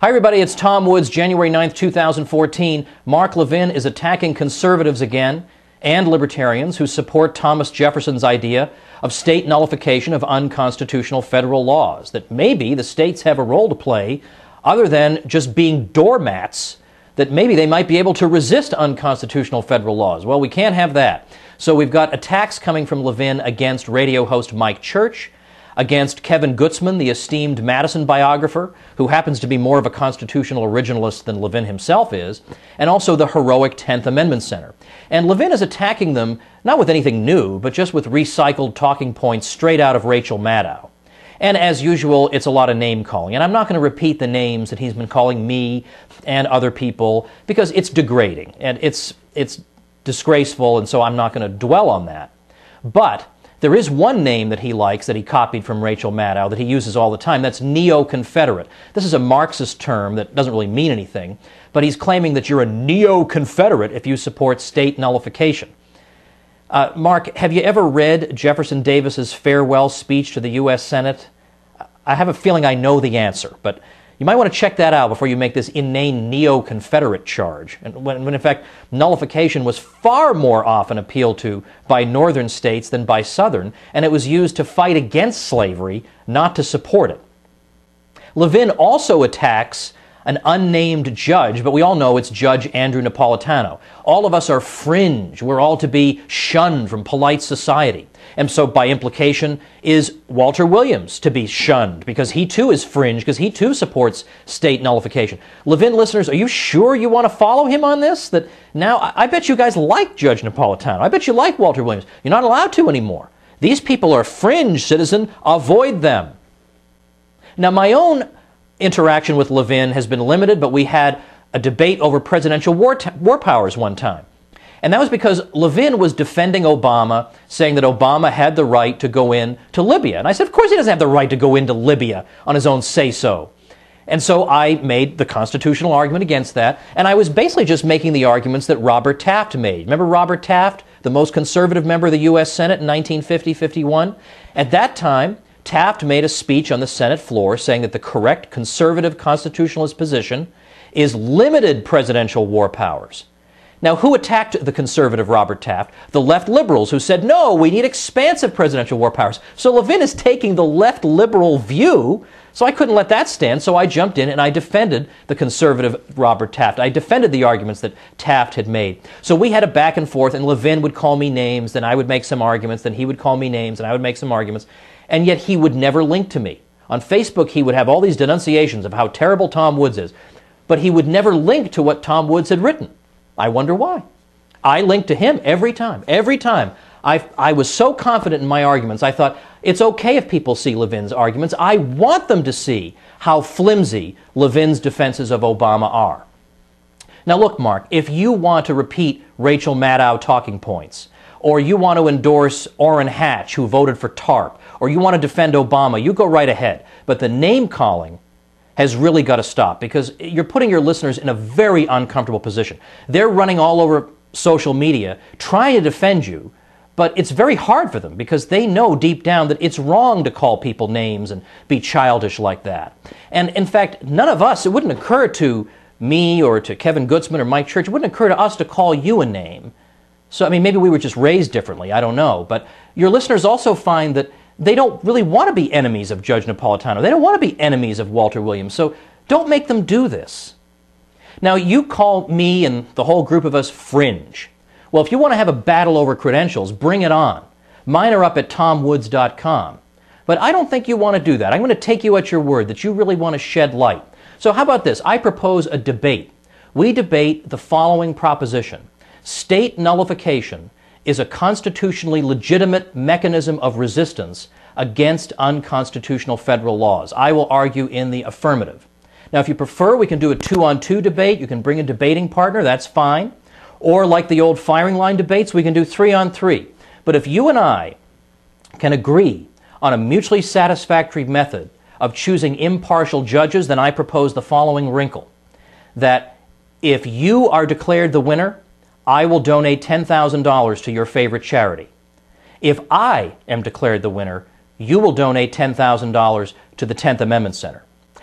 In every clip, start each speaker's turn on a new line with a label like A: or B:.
A: Hi everybody, it's Tom Woods, January 9th, 2014. Mark Levin is attacking conservatives again and libertarians who support Thomas Jefferson's idea of state nullification of unconstitutional federal laws, that maybe the states have a role to play other than just being doormats, that maybe they might be able to resist unconstitutional federal laws. Well, we can't have that. So we've got attacks coming from Levin against radio host Mike Church, against Kevin Gutzman, the esteemed Madison biographer, who happens to be more of a constitutional originalist than Levin himself is, and also the heroic 10th Amendment Center. And Levin is attacking them not with anything new, but just with recycled talking points straight out of Rachel Maddow. And as usual, it's a lot of name-calling. And I'm not going to repeat the names that he's been calling me and other people, because it's degrading, and it's disgraceful, and so I'm not going to dwell on that. But there is one name that he likes that he copied from Rachel Maddow that he uses all the time. That's neo-Confederate. This is a Marxist term that doesn't really mean anything, but he's claiming that you're a neo-Confederate if you support state nullification. Mark, have you ever read Jefferson Davis's farewell speech to the U.S. Senate? I have a feeling I know the answer, but you might want to check that out before you make this inane neo-Confederate charge. And when in fact, nullification was far more often appealed to by northern states than by southern, and it was used to fight against slavery, not to support it. Levin also attacks an unnamed judge, but we all know it's Judge Andrew Napolitano. All of us are fringe. We're all to be shunned from polite society. And so by implication is Walter Williams to be shunned, because he too is fringe, because he too supports state nullification. Levin listeners, are you sure you want to follow him on this? That now, I bet you guys like Judge Napolitano. I bet you like Walter Williams. You're not allowed to anymore. These people are fringe, citizen. Avoid them. Now, my own interaction with Levin has been limited, but we had a debate over presidential war powers one time. And that was because Levin was defending Obama, saying that Obama had the right to go in to Libya. And I said, of course he doesn't have the right to go into Libya on his own say-so. And so I made the constitutional argument against that, and I was basically just making the arguments that Robert Taft made. Remember Robert Taft, the most conservative member of the U.S. Senate in 1950-51? At that time, Taft made a speech on the Senate floor saying that the correct conservative constitutionalist position is limited presidential war powers. Now, who attacked the conservative Robert Taft? The left liberals, who said, no, we need expansive presidential war powers. So Levin is taking the left liberal view, so I couldn't let that stand, so I jumped in and I defended the conservative Robert Taft. I defended the arguments that Taft had made. So we had a back and forth, and Levin would call me names, then I would make some arguments, then he would call me names, and I would make some arguments, and yet he would never link to me. On Facebook, he would have all these denunciations of how terrible Tom Woods is, but he would never link to what Tom Woods had written. I wonder why. I linked to him every time. Every time. I was so confident in my arguments, I thought, it's okay if people see Levin's arguments. I want them to see how flimsy Levin's defenses of Obama are. Now look, Mark, if you want to repeat Rachel Maddow talking points, or you want to endorse Orrin Hatch, who voted for TARP, or you want to defend Obama, you go right ahead. But the name-calling has really got to stop, because you're putting your listeners in a very uncomfortable position. They're running all over social media trying to defend you, but it's very hard for them because they know deep down that it's wrong to call people names and be childish like that. And in fact, none of us, it wouldn't occur to me or to Kevin Gutzman or Mike Church, it wouldn't occur to us to call you a name. So, I mean, maybe we were just raised differently, I don't know. But your listeners also find that they don't really want to be enemies of Judge Napolitano. They don't want to be enemies of Walter Williams. So don't make them do this. Now, you call me and the whole group of us fringe. Well, if you want to have a battle over credentials, bring it on. Mine are up at tomwoods.com. But I don't think you want to do that. I'm going to take you at your word that you really want to shed light. So how about this? I propose a debate. We debate the following proposition. State nullification is a constitutionally legitimate mechanism of resistance against unconstitutional federal laws. I will argue in the affirmative. Now, if you prefer, we can do a 2-on-2 debate. You can bring a debating partner. That's fine. Or like the old firing line debates, we can do 3-on-3. But if you and I can agree on a mutually satisfactory method of choosing impartial judges, then I propose the following wrinkle. That if you are declared the winner, I will donate $10,000 to your favorite charity. If I am declared the winner, you will donate $10,000 to the 10th Amendment Center.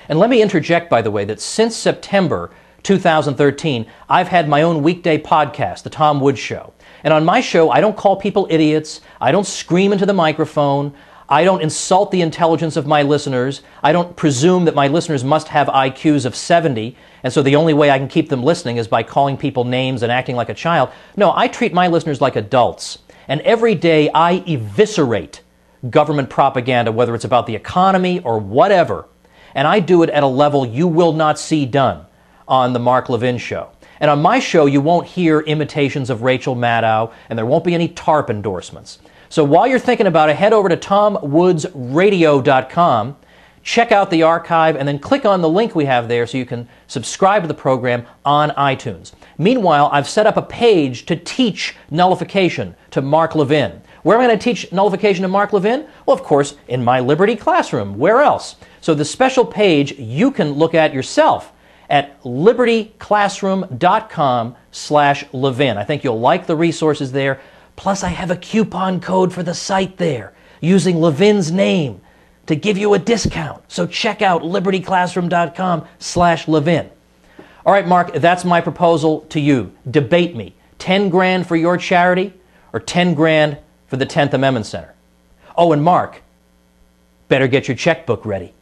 A: And let me interject, by the way, that since September 2013, I've had my own weekday podcast, The Tom Woods Show. And on my show, I don't call people idiots. I don't scream into the microphone. I don't insult the intelligence of my listeners. I don't presume that my listeners must have IQs of 70, and so the only way I can keep them listening is by calling people names and acting like a child. No, I treat my listeners like adults. And every day I eviscerate government propaganda, whether it's about the economy or whatever. And I do it at a level you will not see done on the Mark Levin Show. And on my show, you won't hear imitations of Rachel Maddow, and there won't be any TARP endorsements. So while you're thinking about it, head over to TomWoodsRadio.com, check out the archive, and then click on the link we have there so you can subscribe to the program on iTunes. Meanwhile, I've set up a page to teach nullification to Mark Levin. Where am I going to teach nullification to Mark Levin? Well, of course, in my Liberty Classroom. Where else? So the special page you can look at yourself at libertyclassroom.com/Levin. I think you'll like the resources there. Plus, I have a coupon code for the site there using Levin's name to give you a discount. So check out libertyclassroom.com/Levin. All right, Mark, that's my proposal to you. Debate me. 10 grand for your charity or 10 grand for the 10th Amendment Center. Oh, and Mark, better get your checkbook ready.